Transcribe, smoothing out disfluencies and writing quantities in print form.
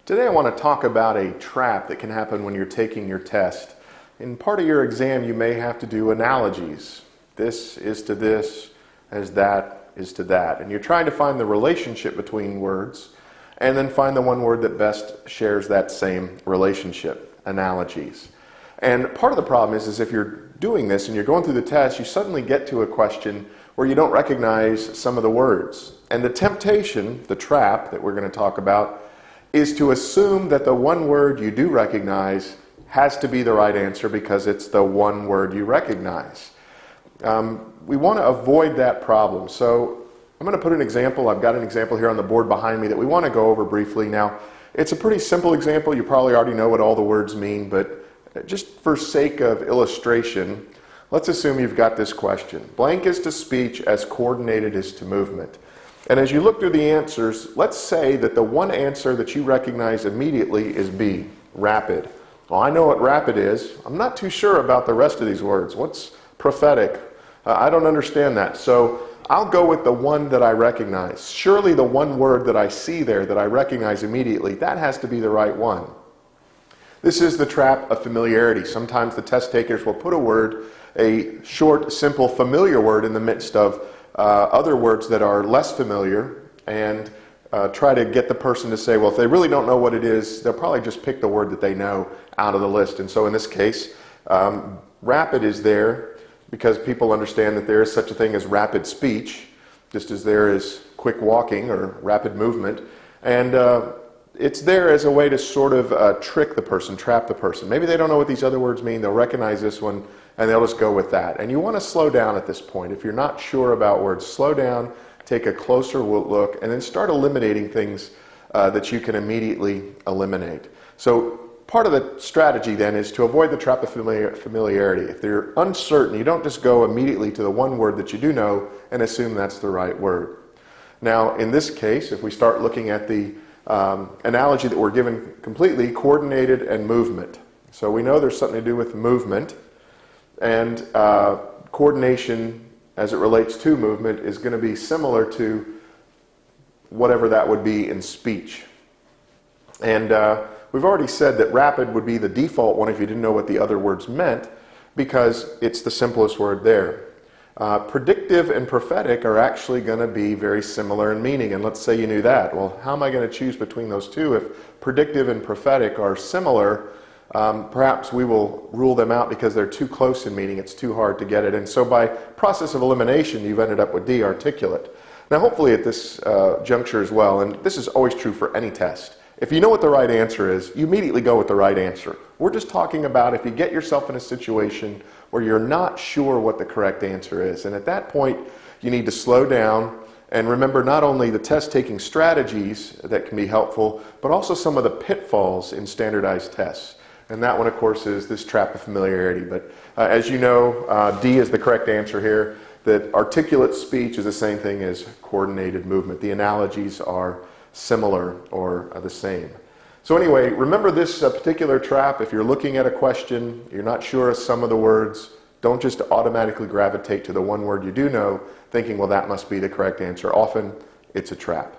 Today I want to talk about a trap that can happen when you're taking your test. In part of your exam you may have to do analogies. This is to this as that is to that. And you're trying to find the relationship between words and then find the one word that best shares that same relationship, analogies. And part of the problem is if you're doing this and you're going through the test, you suddenly get to a question where you don't recognize some of the words. And the temptation, the trap that we're going to talk about, is to assume that the one word you do recognize has to be the right answer because it's the one word you recognize. We want to avoid that problem. So I'm going to put an example. I've got an example here on the board behind me that we want to go over briefly. Now, it's a pretty simple example. You probably already know what all the words mean, but just for sake of illustration, let's assume you've got this question. Blank is to speech as coordinated is to movement. And as you look through the answers, let's say that the one answer that you recognize immediately is B, rapid. Well, I know what rapid is. I'm not too sure about the rest of these words. What's prophetic? I don't understand that. So I'll go with the one that I recognize. Surely the one word that I see there that I recognize immediately, that has to be the right one. This is the trap of familiarity. Sometimes the test takers will put a word, a short, simple, familiar word in the midst of other words that are less familiar and try to get the person to say, well, if they really don't know what it is, they'll probably just pick the word that they know out of the list. And so in this case, rapid is there because people understand that there is such a thing as rapid speech, just as there is quick walking or rapid movement. And it's there as a way to sort of trick the person, trap the person. Maybe they don't know what these other words mean. They'll recognize this one and they'll just go with that. And you want to slow down at this point. If you're not sure about words, slow down, take a closer look, and then start eliminating things that you can immediately eliminate. So part of the strategy then is to avoid the trap of familiarity. If you're uncertain, you don't just go immediately to the one word that you do know and assume that's the right word. Now, in this case, if we start looking at the analogy that we're given completely, coordinated and movement. So we know there's something to do with movement, and coordination as it relates to movement is going to be similar to whatever that would be in speech. And we've already said that rapid would be the default one if you didn't know what the other words meant, because it's the simplest word there. Predictive and prophetic are actually going to be very similar in meaning, and let's say you knew that. Well, how am I going to choose between those two? If predictive and prophetic are similar, perhaps we will rule them out because they're too close in meaning. It's too hard to get it. And so by process of elimination, you've ended up with D, articulate. Now, hopefully at this juncture as well, and this is always true for any test, if you know what the right answer is, you immediately go with the right answer. We're just talking about if you get yourself in a situation where you're not sure what the correct answer is. And at that point, you need to slow down and remember not only the test-taking strategies that can be helpful, but also some of the pitfalls in standardized tests. And that one, of course, is this trap of familiarity. But as you know, D is the correct answer here, that articulate speech is the same thing as coordinated movement. The analogies are similar or the same. So anyway, remember this particular trap. If you're looking at a question, you're not sure of some of the words, don't just automatically gravitate to the one word you do know, thinking, well, that must be the correct answer. Often, it's a trap.